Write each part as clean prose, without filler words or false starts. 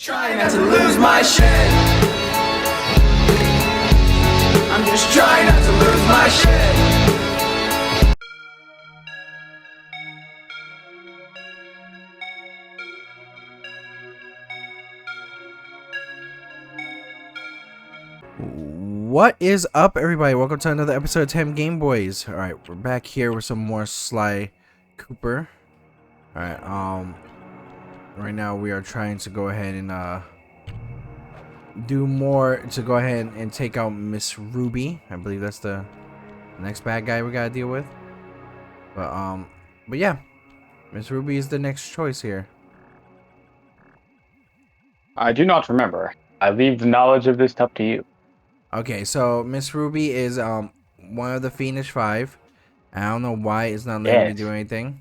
Trying not to lose my shit. I'm just trying not to lose my shit. What is up, everybody? Welcome to another episode of TemGameBoyz. Alright, we're back here with some more Sly Cooper. Alright, right now we are trying to go ahead and do more to go ahead and take out Miss Ruby. I believe that's the next bad guy we gotta deal with. But yeah, Miss Ruby is the next choice here. I do not remember. I leave the knowledge of this up to you. Okay, so Miss Ruby is one of the Fiendish Five. I don't know why it's not letting me do anything.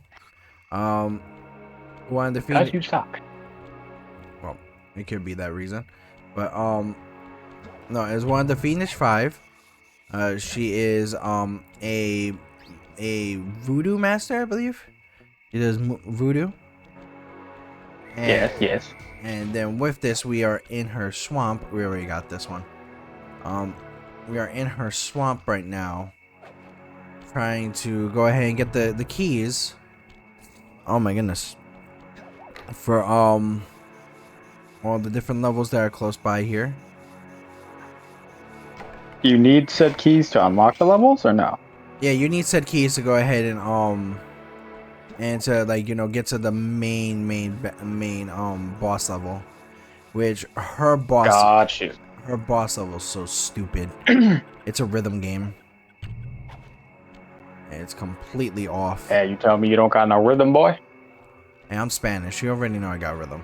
One of the Because you suck. Well, it could be that reason, but no, it's one of the Fiendish Five. She is a voodoo master, I believe. She does voodoo. And, Yes. And then with this, we are in her swamp. We already got this one. We are in her swamp right now, trying to go ahead and get the keys. Oh my goodness. For all the different levels that are close by here. You need said keys to unlock the levels, or no? Yeah, you need said keys to go ahead and to, like, you know, get to the main boss level, which her boss. Got you. Her boss level is so stupid. It's a rhythm game. And it's completely off. Hey, you tell me you don't got no rhythm, boy? Hey, I'm Spanish. You already know I got rhythm.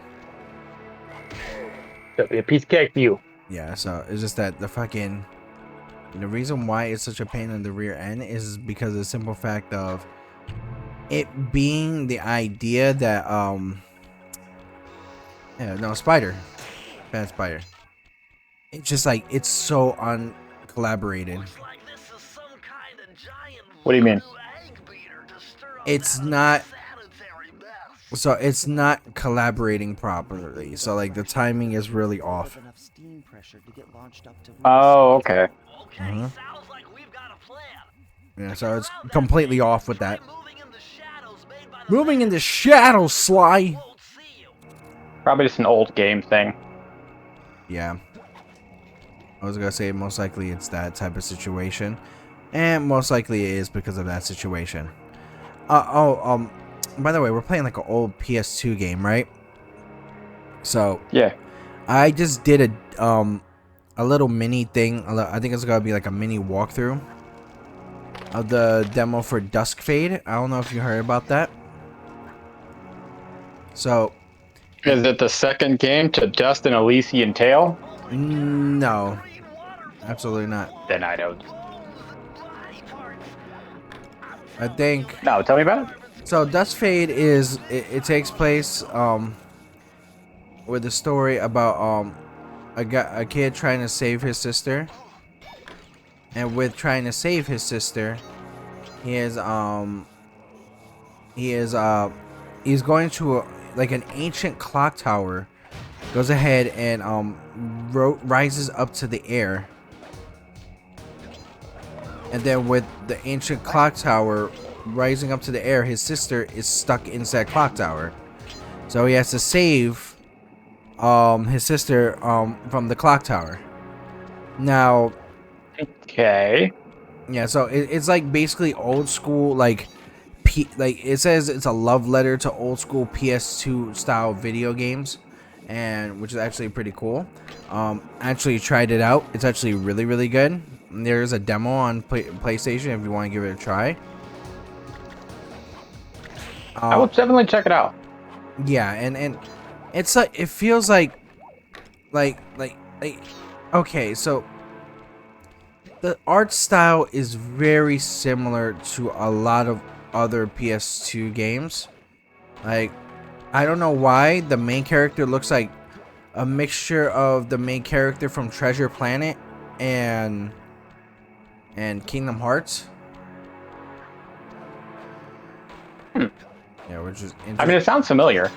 It'll be a piece of cake for you. Yeah, so it's just that the reason why it's such a pain in the rear end is because of the simple fact of it being the idea that spider. Bad spider. It's just like it's so uncollaborated. What do you mean? It's not collaborating properly. So like the timing is really off. Oh, okay. Yeah, so it's completely off with that. Moving in the shadows, Sly. Probably just an old game thing. Yeah. I was gonna say most likely it's that type of situation. And most likely it is because of that situation. By the way, we're playing like an old PS2 game, right? So Yeah. I just did a little mini thing. I think it's gonna be like a mini walkthrough of the demo for Dusk Fade. I don't know if you heard about that. So Is it the second game to Dust and Elysian Tale? no, absolutely not. Then I don't. I think No, tell me about it. so. Dusk Fade is it takes place with a story about a kid trying to save his sister, and with trying to save his sister, he's going to like an ancient clock tower, goes ahead and rises up to the air, and then with the ancient clock tower rising up to the air, his sister is stuck inside clock tower, so he has to save his sister from the clock tower. Now, Okay. yeah, so it's like basically old school, like it says it's a love letter to old school PS2 style video games, and which is actually pretty cool. I actually tried it out. It's actually really good. There's a demo on PlayStation if you want to give it a try. I will definitely check it out. Yeah, and it's like it feels like okay, so the art style is very similar to a lot of other PS2 games. Like, I don't know why the main character looks like a mixture of the main character from Treasure Planet and Kingdom Hearts. Yeah, which is interesting. I mean, it sounds familiar.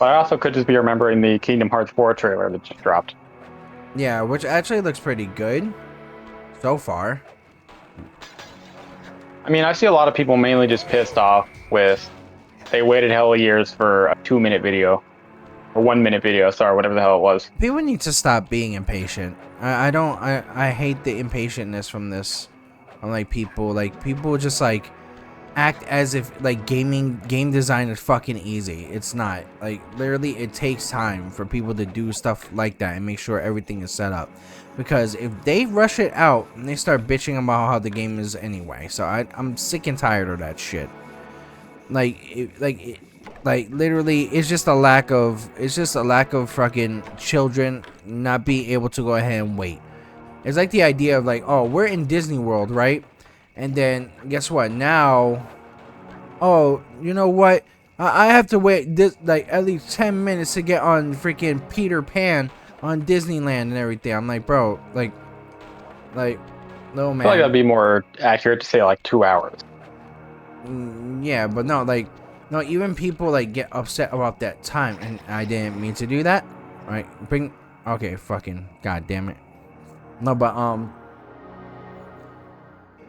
But I also could just be remembering the Kingdom Hearts 4 trailer that just dropped. Yeah, which actually looks pretty good so far. I mean, I see a lot of people mainly just pissed off with they waited hell of years for a 2-minute video. Or 1-minute video, sorry, whatever the hell it was. People need to stop being impatient. I hate the impatientness from this. I'm like people just like act as if like game design is fucking easy. It's not. Like literally it takes time for people to do stuff like that and make sure everything is set up. Because if they rush it out and they start bitching about how the game is anyway. So I'm sick and tired of that shit. Like literally it's just a lack of fucking children not being able to go ahead and wait. It's like the idea of like, oh, we're in Disney World, right? And then guess what? Now, oh, you know what? I have to wait this like at least 10 minutes to get on freaking Peter Pan on Disneyland and everything. I'm like, bro, like no, man. I feel like that'd be more accurate to say like 2 hours. Yeah, but no, like, no, even people like get upset about that time, and I didn't mean to do that. Right? Okay, fucking god damn it. No, but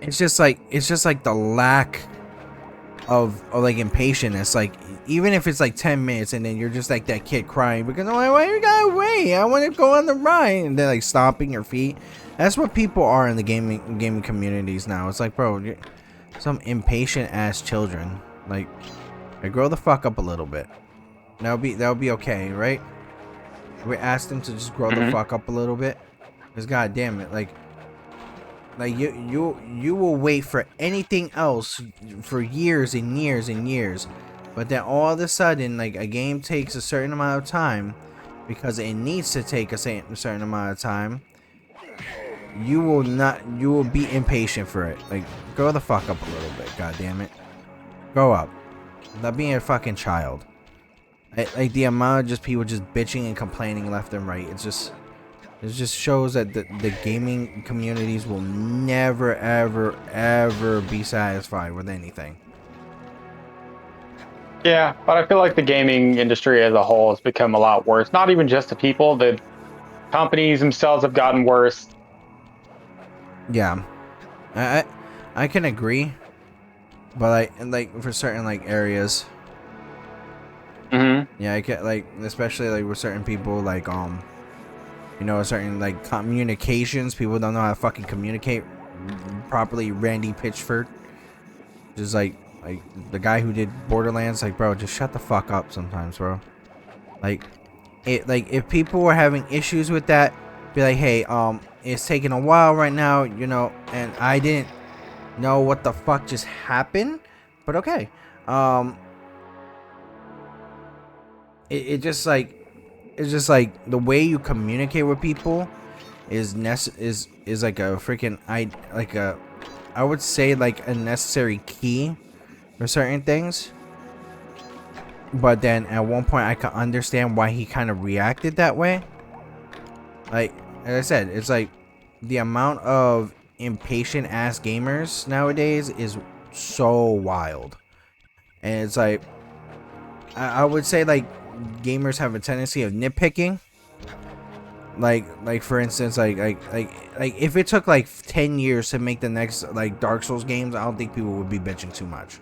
it's just like the lack of like impatience. Like even if it's like 10 minutes and then you're just like that kid crying because oh, why you gotta wait? I want to go on the ride, and then like stomping your feet. That's what people are in the gaming communities now. It's like, bro, you're some impatient ass children. Like grow the fuck up a little bit. That'll be okay, right? We asked them to just grow the fuck up a little bit. Cause god damn it, like you will wait for anything else for years and years and years, but then all of a sudden, like a game takes a certain amount of time because it needs to take a certain amount of time. You will be impatient for it. Like grow the fuck up a little bit. God damn it, grow up. Not being a fucking child. Like the amount of just people just bitching and complaining left and right. It just shows that the gaming communities will never ever be satisfied with anything. Yeah, but I feel like the gaming industry as a whole has become a lot worse. Not even just the people, the companies themselves have gotten worse. Yeah, I can agree, but like for certain like areas. Yeah, I can like especially like with certain people like you know, certain like communications. People don't know how to fucking communicate properly. Randy Pitchford, just like the guy who did Borderlands. Like, bro, just shut the fuck up sometimes, bro. Like if people were having issues with that, be like, hey, it's taking a while right now, you know, and I didn't know what the fuck just happened, but okay. It's just like the way you communicate with people is like a freaking I would say like a necessary key for certain things. But then at one point I could understand why he kind of reacted that way. Like I said, it's like the amount of impatient ass gamers nowadays is so wild. And it's like I would say like gamers have a tendency of nitpicking. Like for instance, like if it took like 10 years to make the next like Dark Souls games, I don't think people would be bitching too much.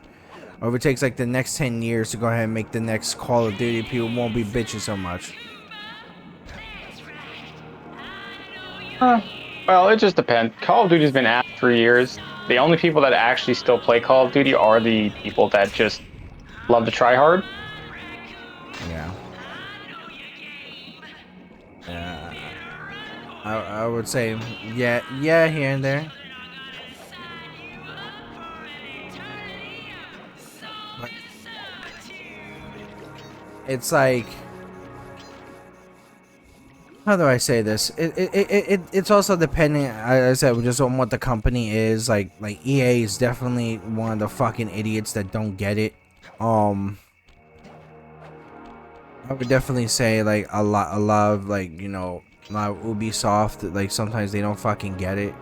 Or if it takes like the next 10 years to go ahead and make the next Call of Duty, people won't be bitching so much. Well, it just depends. Call of Duty's been out for years. The only people that actually still play Call of Duty are the people that just love to try hard. Yeah. I would say yeah here and there. But it's like, how do I say this? It's also depending, as I said, just on what the company is. Like EA is definitely one of the fucking idiots that don't get it. I would definitely say like a lot of like, you know, a lot of Ubisoft, like sometimes they don't fucking get it.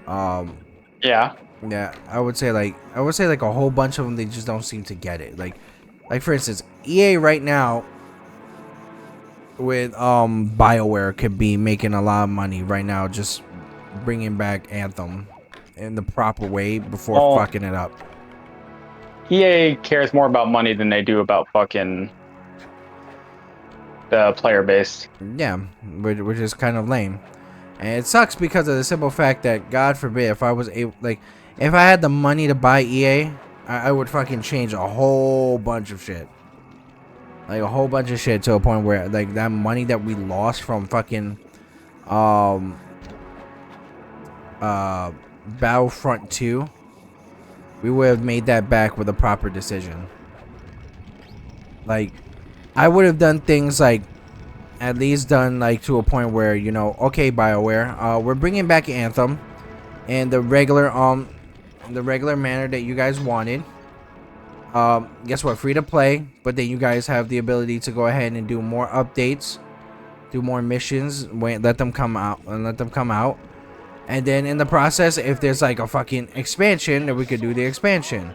Yeah. Yeah, I would say like a whole bunch of them, they just don't seem to get it. Like for instance, EA right now, BioWare could be making a lot of money right now just bringing back Anthem in the proper way before fucking it up. EA cares more about money than they do about fucking the player base. Yeah, which is kind of lame. And it sucks because of the simple fact that, God forbid, if I was able, like, if I had the money to buy EA, I would fucking change a whole bunch of shit. Like, a whole bunch of shit to a point where, like, that money that we lost from fucking, Battlefront 2, we would have made that back with a proper decision. Like, I would have done things like, at least done like to a point where, you know, okay, BioWare, we're bringing back Anthem in the regular manner that you guys wanted. Guess what? Free to play, but then you guys have the ability to go ahead and do more updates, do more missions, let them come out, and then in the process, if there's like a fucking expansion, then we could do the expansion,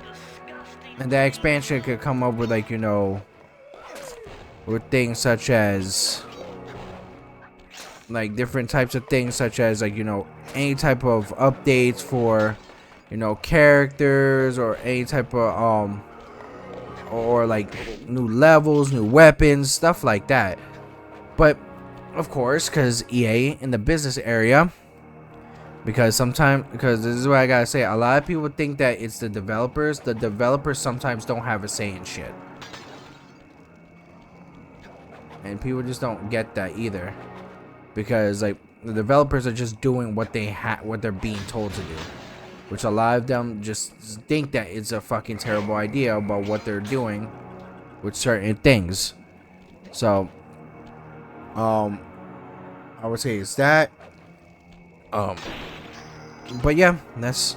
and that expansion could come up with, like, you know, with things such as, like, different types of things such as, like, you know, any type of updates for, you know, characters, or any type of or like new levels, new weapons, stuff like that. But of course, because EA in the business area, because this is what I gotta say, a lot of people think that it's the developers sometimes don't have a say in shit, and people just don't get that either, because like the developers are just doing what they're being told to do, which a lot of them just think that it's a fucking terrible idea about what they're doing with certain things. So I would say it's that. But yeah, that's,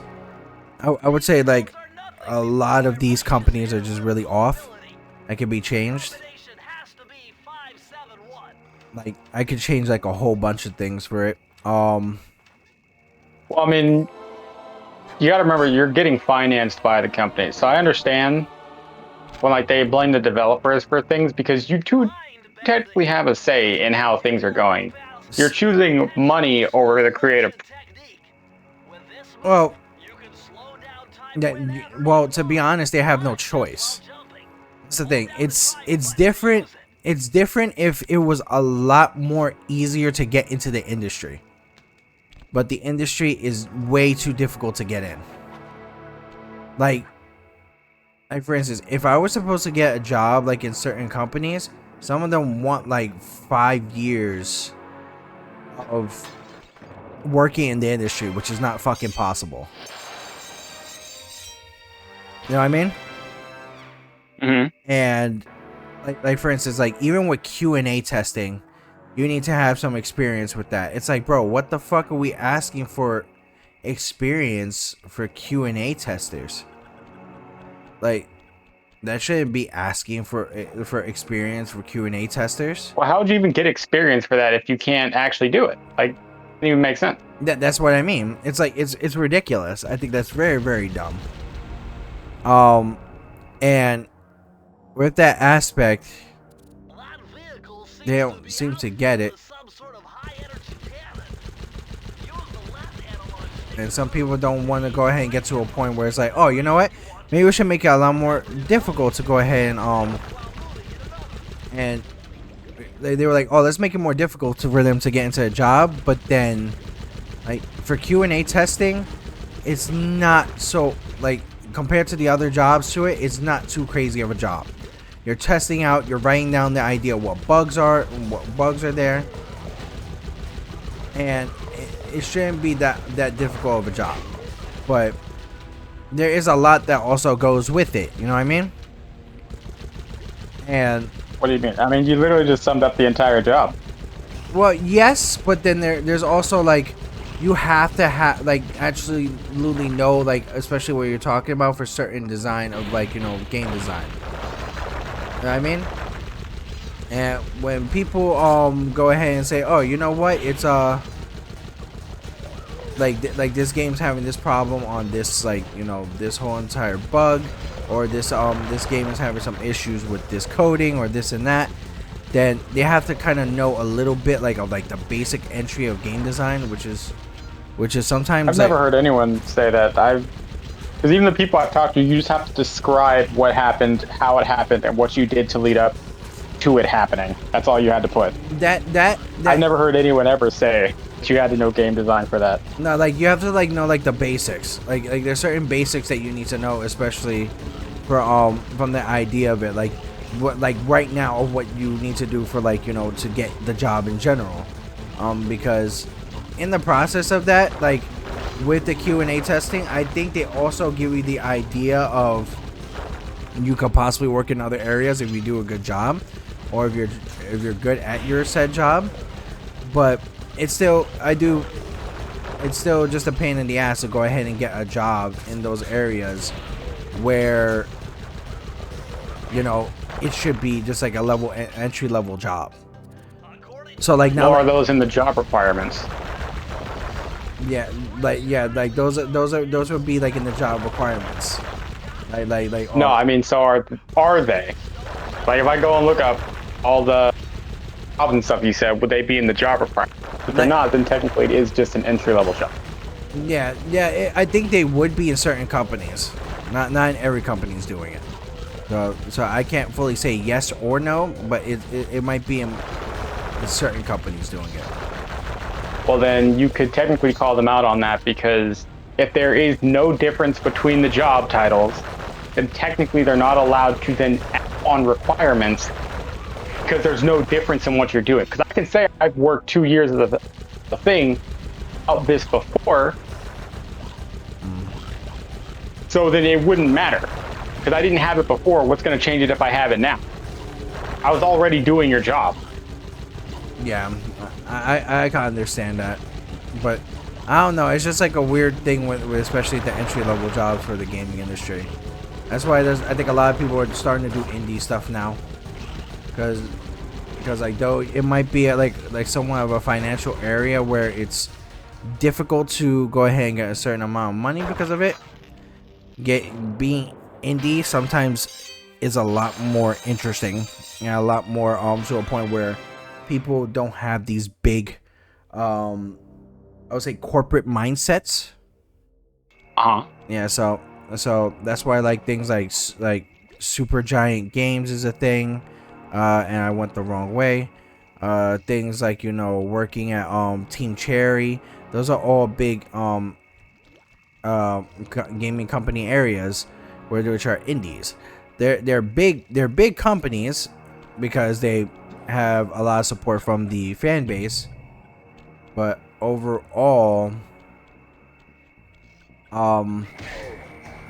I would say, like, a lot of these companies are just really off. That could be changed. Like, I could change like a whole bunch of things for it. Well, I mean, you gotta remember, you're getting financed by the company, so I understand when, like, they blame the developers for things, because you two technically have a say in how things are going. You're choosing money over the creative. Well, to be honest, they have no choice. That's the thing. It's different. It's different if it was a lot more easier to get into the industry. But the industry is way too difficult to get in. Like for instance, if I was supposed to get a job, like, in certain companies, some of them want like 5 years of working in the industry, which is not fucking possible. You know what I mean? Mm-hmm. And like for instance, like, even with Q&A testing, you need to have some experience with that. It's like, bro, what the fuck are we asking for experience for Q&A testers? Like, that shouldn't be asking for experience for Q&A testers. Well, how would you even get experience for that if you can't actually do it? Like, it doesn't even make sense. That's what I mean. It's like, it's ridiculous. I think that's very, very dumb. And with that aspect, they don't seem to get it. And some people don't want to go ahead and get to a point where it's like, oh, you know what? Maybe we should make it a lot more difficult to go ahead and they were like, oh, let's make it more difficult for them to get into a job. But then, like, for Q&A testing, it's not so, like, compared to the other jobs to it, it's not too crazy of a job. You're testing out, you're writing down the idea of what bugs are there, and it shouldn't be that difficult of a job. But there is a lot that also goes with it, you know what I mean? And What do you mean? I mean, you literally just summed up the entire job. well, yes, but then there's also, like, you have to have, like, actually really know, like, especially what you're talking about for certain design of, like, you know, game design. You know what I mean? And when people go ahead and say, oh, you know what, it's like this game's having this problem on this, like, you know, this whole entire bug, or this game is having some issues with this coding, or this and that, then they have to kind of know a little bit like of like the basic entry of game design, which is sometimes I've never heard anyone say that. Because even the people I've talked to, you just have to describe what happened, how it happened, and what you did to lead up to it happening. That's all you had to put. that I've never heard anyone ever say that you had to know game design for that. No, like you have to like know like the basics. Like there's certain basics that you need to know, especially for from the idea of it. Like what like right now of what you need to do for like, you know, to get the job in general. Because in the process of that, like with the Q&A testing, I think they also give you the idea of you could possibly work in other areas if you do a good job, or if you're good at your said job. But it's still it's still just a pain in the ass to go ahead and get a job in those areas where, you know, it should be just like a entry level job. So like now, Or are those in the job requirements? yeah, like those would be like in the job requirements. Like No, I mean, so are they? Like, if I go and look up all the jobs and stuff you said, would they be in the job requirements? If they're not, then technically it is just an entry-level job. Yeah, I think they would be in certain companies. Not in every company is doing it. So I can't fully say yes or no, but it might be in certain companies doing it. Well, then you could technically call them out on that, because if there is no difference between the job titles, then technically they're not allowed to then add on requirements, because there's no difference in what you're doing. Because I can say I've worked 2 years of the thing out this before, so then it wouldn't matter. Because I didn't have it before, what's going to change it if I have it now? I was already doing your job. Yeah, I can understand that, but I don't know. It's just like a weird thing with especially the entry level jobs for the gaming industry. That's why I think a lot of people are starting to do indie stuff now, because like though it might be at like somewhat of a financial area where it's difficult to go ahead and get a certain amount of money because of it. Being indie sometimes is a lot more interesting and a lot more to a point where people don't have these big I would say corporate mindsets. Yeah, so that's why like things like super giant games is a thing, and I went the wrong way. Things like, you know, working at Team Cherry, those are all big gaming company areas which are indies. They're big companies because they have a lot of support from the fan base, but overall I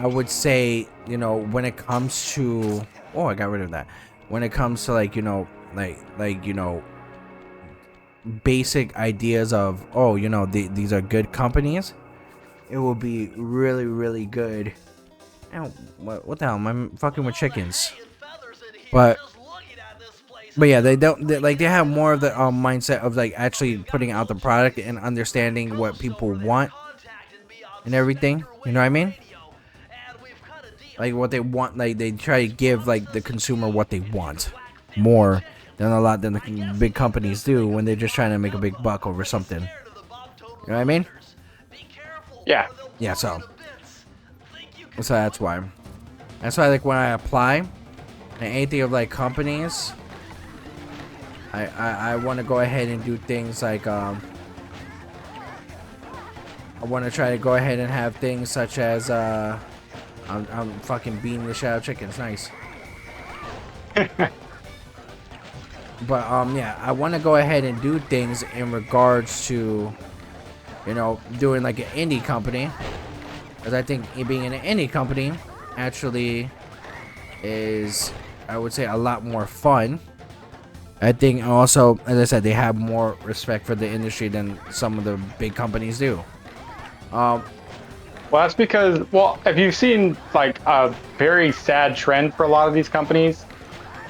would say, you know, when it comes to I got rid of that. When it comes to like, you know, like you know, basic ideas of you know, these are good companies, it will be really, really good. Ow, what the hell? I'm fucking with chickens. But yeah, they have more of the mindset of like actually putting out the product and understanding what people want and everything. You know what I mean? Like what they want, like they try to give like the consumer what they want more than the big companies do when they're just trying to make a big buck over something. You know what I mean? Yeah. Yeah, so that's why like when I apply and anything of like companies, I want to go ahead and do things like I want to try to go ahead and have things such as I'm fucking beating the shit out of chickens. Nice. But yeah, I want to go ahead and do things in regards to, you know, doing like an indie company, because I think being in an indie company actually is, I would say, a lot more fun. I think also, as I said, they have more respect for the industry than some of the big companies do. Well, that's because, well, have you seen like a very sad trend for a lot of these companies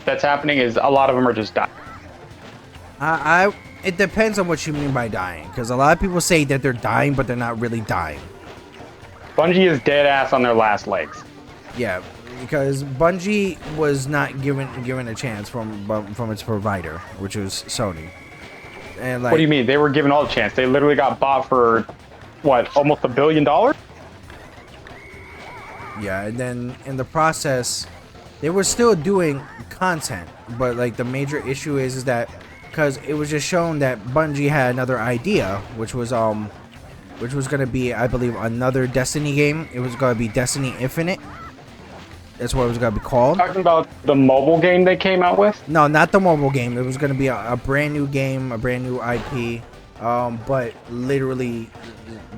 that's happening is a lot of them are just dying. It depends on what you mean by dying, because a lot of people say that they're dying, but they're not really dying. Bungie is dead ass on their last legs. Yeah, because Bungie was not given a chance from its provider, which was Sony. And like, What do you mean? They were given all the chance. They literally got bought for what, almost $1 billion? yeah, and then in the process, they were still doing content, but like the major issue is that because it was just shown that Bungie had another idea, which was gonna be, I believe, another Destiny game. It was gonna be Destiny Infinite. That's what it was gonna be called. Talking about the mobile game they came out with? No, not the mobile game. It was gonna be a brand new game, a brand new IP. But literally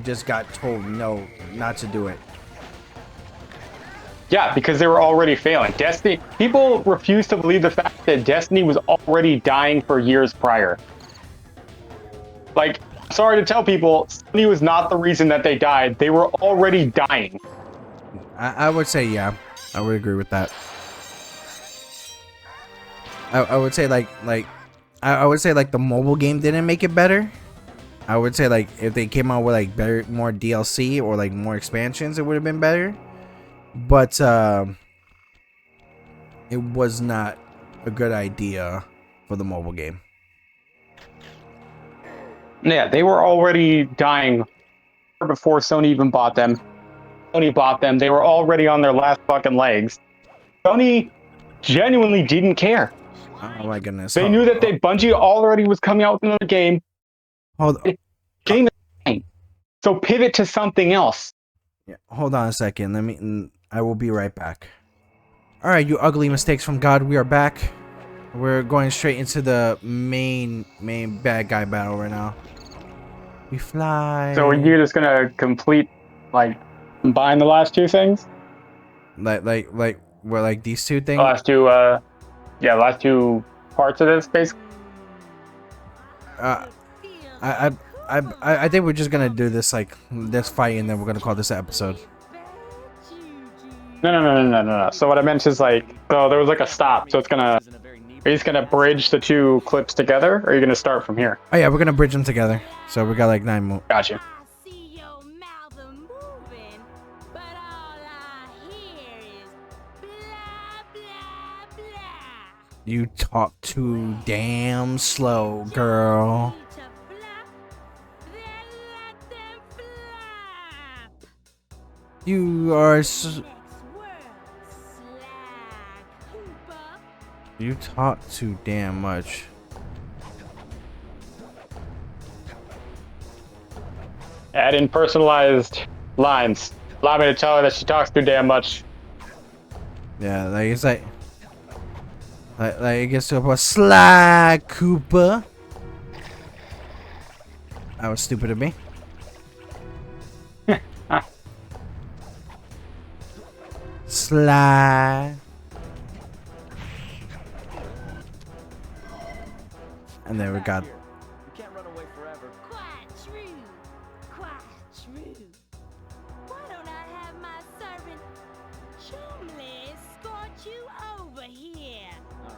just got told no, not to do it. Yeah, because they were already failing. Destiny, people refuse to believe the fact that Destiny was already dying for years prior. Like, sorry to tell people, Sony was not the reason that they died. They were already dying. I would say, yeah, I would agree with that. I would say I would say like the mobile game didn't make it better. I would say like if they came out with like better, more DLC or like more expansions, it would have been better. But it was not a good idea for the mobile game. Yeah, they were already dying before Sony even bought them. Sony bought them. They were already on their last fucking legs. Sony genuinely didn't care. Oh my goodness. They knew that Bungie already was coming out with another game. Game is dying. So pivot to something else. Yeah, hold on a second. I will be right back. Alright, you ugly mistakes from God, we are back. We're going straight into the main bad guy battle right now. We fly. So you're just gonna complete, like, combine the last two things? Like we're like these two things? The last two, yeah, last two parts of this, basically. I think we're just gonna do this like this fight, and then we're gonna call this an episode. No. So what I meant is like, so there was like a stop. So it's gonna, are you just gonna bridge the two clips together, or are you gonna start from here? Oh yeah, we're gonna bridge them together. So we got like 9 more. Gotcha. You talk too damn slow, girl. You are you talk too damn much. Add in personalized lines. Allow me to tell her that she talks too damn much. Yeah, like it's like it gets to a point. Slide, Cooper. That was stupid of me. Slide. And then we got. You can't run away forever. Quite true. Quite true. Why don't I have my servant Chumley escort you over here? Alright,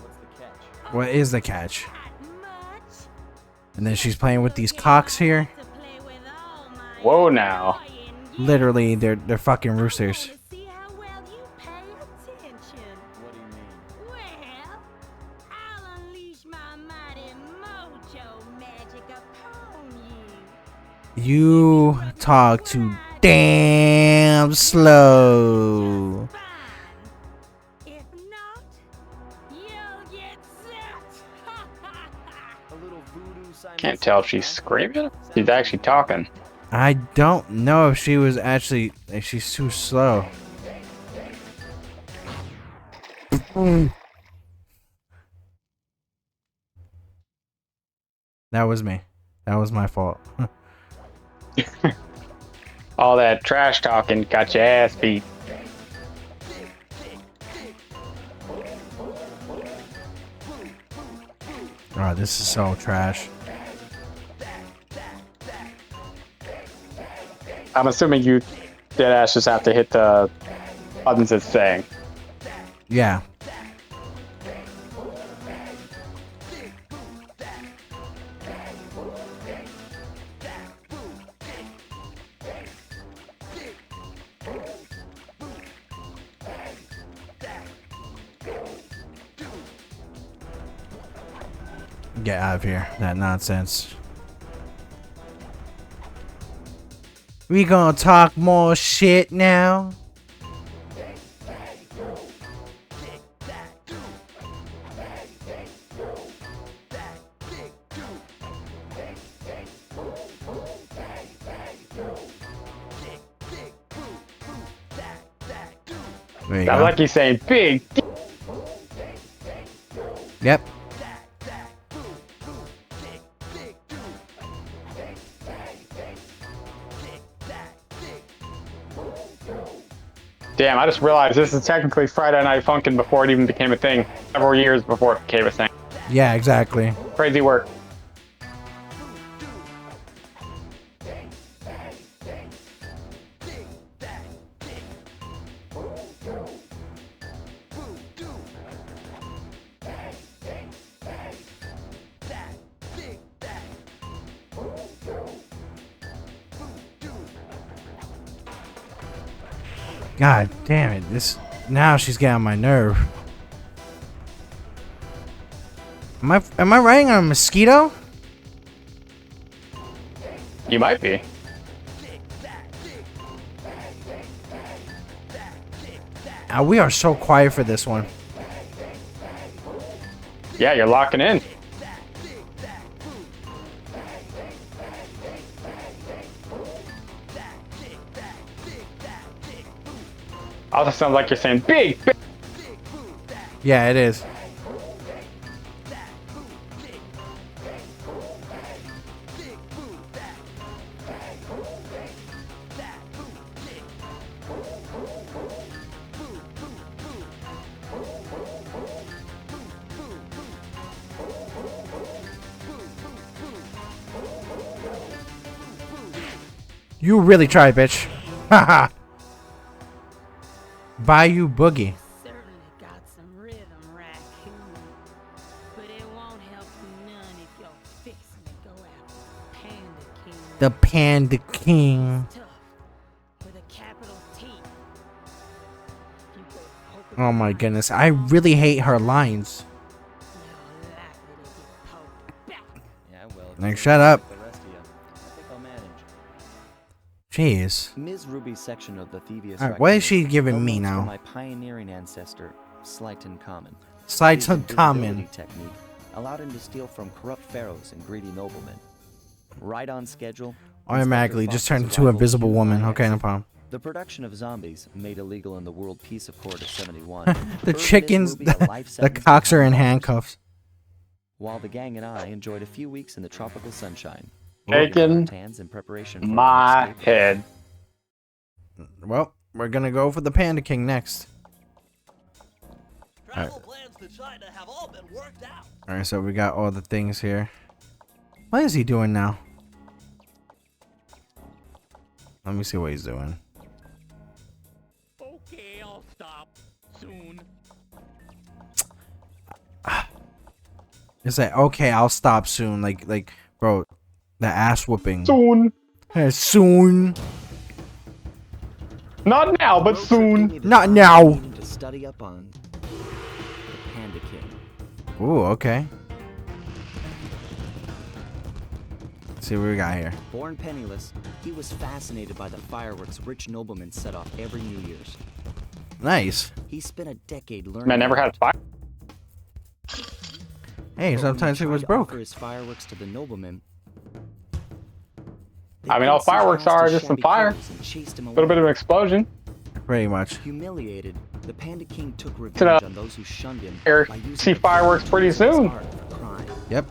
what's the catch? What is the catch? Not much. And then she's playing with these cocks here. To play with all my Whoa, now. annoying Literally, they're fucking roosters. to see how well you pay attention. What do you mean? Well, I'll unleash my mighty mojo magic upon you. You talk too damn slow. Fine. If not, you'll get set. A little voodoo Simon Can't tell if she's screaming. She's actually talking. I don't know if she was actually. If she's too slow. That was me. That was my fault. All that trash talking got your ass beat. Oh, this is so trash. I'm assuming you deadass just have to hit the buttons it's saying. Yeah. Get out of here. That nonsense. We gonna talk more shit now? There you Sounds go. like he's saying big. Yep. Damn, I just realized this is technically Friday Night Funkin' before it even became a thing. Several years before it became a thing. Yeah, exactly. Crazy work. God damn it. This now she's getting on my nerve. Am I riding on a mosquito? You might be. We are so quiet for this one. Yeah, you're locking in. Also sounds like you're saying big, big. Yeah, it is. You really try, bitch. Haha. Bayou Boogie. Certainly got some rhythm, Raccoon. But it won't help you none if you're fixing to go after Panda King. The Panda King. Tough, with a capital T. You go poke Oh my goodness. I really hate her lines. you're likely to get poked back. Yeah, well, Like, shut up. the rest of you. I think I'll manage. Jeez. Ms. Ruby's section of the Thievius. Alright, what is she Raccoonus, giving well me known for now? My pioneering ancestor, Slight and Common. Slight His uncommon. invisibility technique allowed him to steal from corrupt pharaohs and greedy noblemen. Right on schedule. Automatically Inspector just turned Fox's into a rival visible Hugh woman. Lyons. Okay, no problem. The production of zombies, made illegal in the World Peace Accord of 71. The earned this chickens, movie a life the sentence of cocks are in 10 years. handcuffs. While the gang and I enjoyed a few weeks in the tropical sunshine. Shaking Tans in preparation for my our escape. head. Well, we're gonna go for the Panda King next. Travel plans to China have all been worked out. Alright, so we got all the things here. What is he doing now? Let me see what he's doing. Okay, I'll stop soon. It's like, okay, I'll stop soon. Like, bro, the ass whooping. Soon. Soon. Not now, but Road trip soon. gave me the Not time now. needed to study up on the Panda King. Ooh, okay. Let's see what we got here. Born penniless, he was fascinated by the fireworks rich noblemen set off every New Year's. Nice. He spent a decade learning. Man, never had fire. Hey, but when sometimes he it was tried to broke. offer his fireworks to the noblemen. they I mean, all placed his fireworks house are to just some shabby fire. clothes and chased him A little bit away. of an explosion. Pretty much. Humiliated, the Panda King took To revenge the on those who shunned him air- by using see the fireworks king pretty as his soon. art for crime. Yep.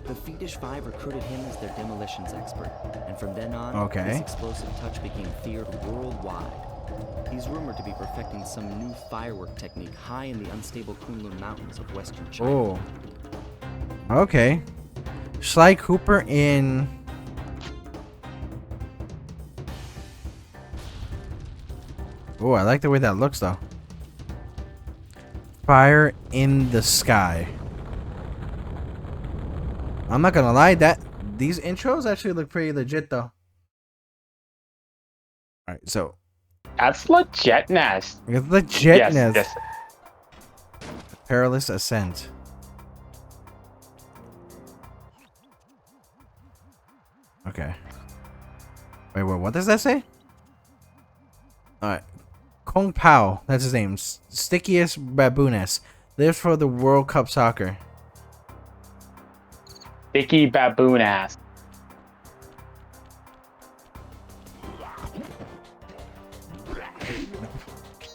The Fiendish Five recruited him as their demolitions expert, and from then on, Okay. his explosive touch became feared worldwide. He's rumored to be perfecting some new firework technique high in the unstable Kunlun Mountains of western China. Oh. Okay. Sly Cooper in. Oh, I like the way that looks though. Fire in the Sky. I'm not gonna lie, that these intros actually look pretty legit though. Alright, so That's legitness. it's legitness. Yes. Perilous Ascent. Okay. Wait, what does that say? Alright. Kung Pao, that's his name. Stickiest Babooness. Lives for the World Cup soccer. Sticky baboon ass.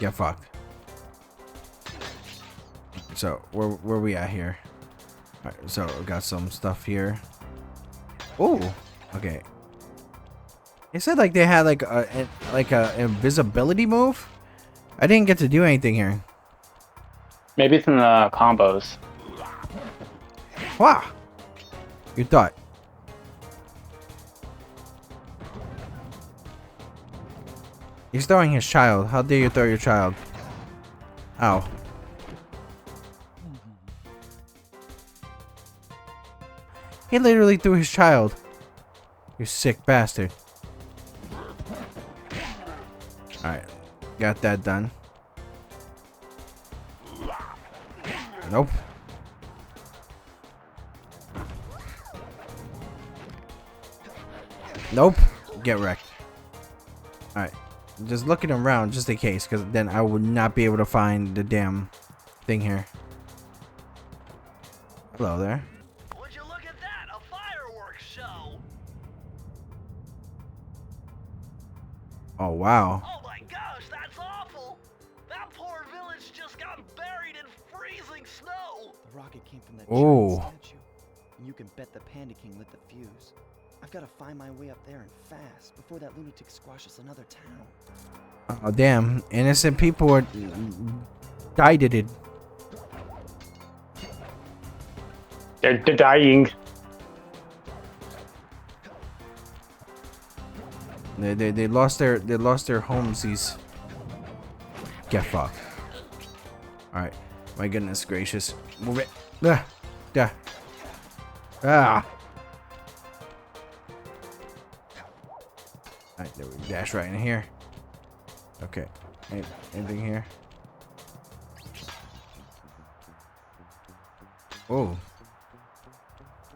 Get fucked. So, where we at here? Alright, so we got some stuff here. Oh, okay. It said like they had like a invisibility move. I didn't get to do anything here. Maybe it's in the combos. Wow. You thought. He's throwing his child. How dare you throw your child? Ow. He literally threw his child. You sick bastard. Alright. Got that done. Nope. Nope. Get wrecked. Alright. Just looking around just in case, because then I would not be able to find the damn thing here. Hello there. Would you look at that? A fireworks show. Oh, wow. Oh my gosh, that's awful. That poor village just got buried in freezing snow. The rocket came from that Oh. giant statue. And you can bet the Panda King lit the fuse. I've got to find my way up there and fast before that lunatic squashes another town. Oh, damn. Innocent people are died it. They're dying. They lost their homesies. Get fucked. Alright. My goodness gracious. Move it. Ah. Yeah. Ah. Alright, there we dash right in here. Okay. Anything here? Oh.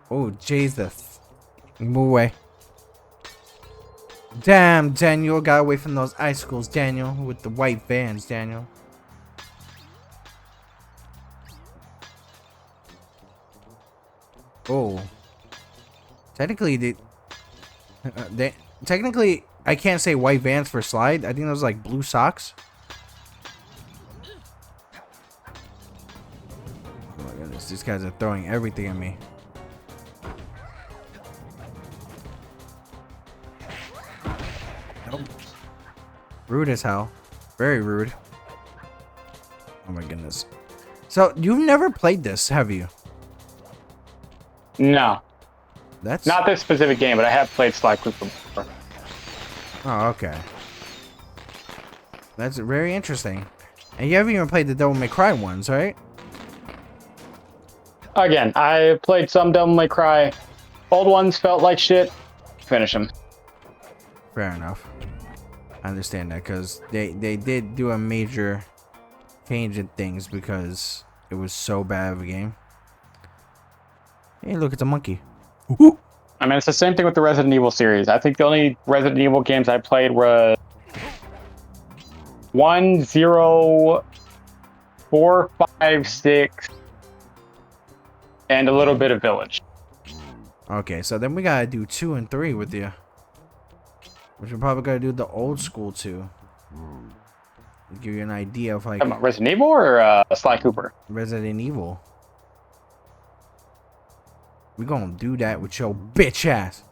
Oh, Jesus. Move away. Damn, Daniel. Got away from those icicles, Daniel. With the white vans, Daniel. Oh. Technically, technically, I can't say white vans for slide. I think those like blue socks. Oh my goodness, these guys are throwing everything at me. Nope. Rude as hell. Very rude. Oh my goodness. So, you've never played this, have you? No, That's not this specific game, but I have played Sly Cooper before. Oh, okay. That's very interesting. And you haven't even played the Devil May Cry ones, right? Again, I played some Devil May Cry. Old ones felt like shit. Finish them. Fair enough. I understand that because they did do a major change in things because it was so bad of a game. Hey, look, it's a monkey. Ooh. I mean, it's the same thing with the Resident Evil series. I think the only Resident Evil games I played were 1, 0, 4, 5, 6, and a little bit of Village. Okay, so then we gotta do 2 and 3 with you. Which we're probably gonna do the old school 2. To give you an idea of like Resident Evil or Sly Cooper? Resident Evil. We gonna do that with your bitch ass.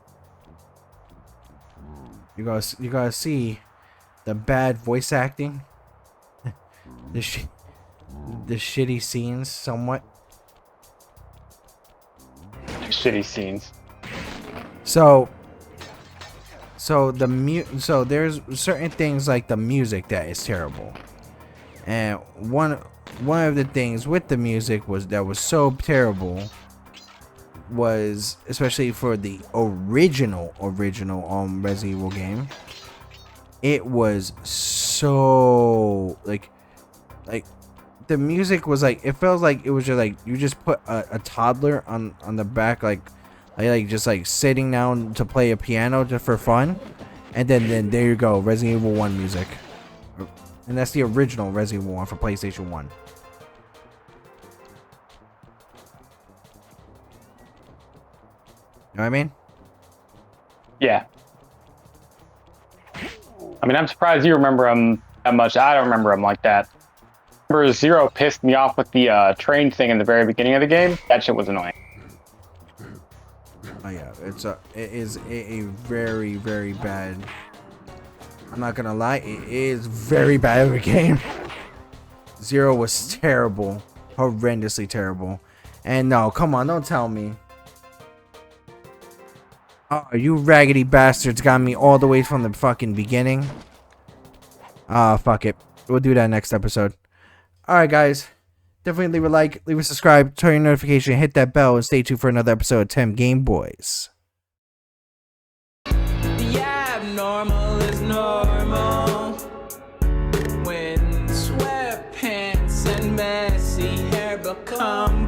You gotta see the bad voice acting, the shitty scenes, somewhat. Shitty scenes. So there's certain things like the music that is terrible, and one of the things with the music was so terrible was, especially for the original Resident Evil game, it was so like the music was like, it felt like it was just like you just put a toddler on the back like Like just like sitting down to play a piano just for fun, and then there you go, Resident Evil 1 music, and that's the original Resident Evil 1 for PlayStation 1. You know what I mean? Yeah. I mean, I'm surprised you remember them that much. I don't remember them like that. Remember Zero pissed me off with the train thing in the very beginning of the game? That shit was annoying. Oh yeah, it is a very, very bad. I'm not gonna lie, it is very bad of a game. Zero was terrible, horrendously terrible. And no, come on, don't tell me. Oh, you raggedy bastards got me all the way from the fucking beginning. Ah, fuck it. We'll do that next episode. Alright, guys. Definitely leave a like, leave a subscribe, turn your notification, hit that bell, and stay tuned for another episode of TemGameBoyz. The abnormal is normal when sweatpants and messy hair become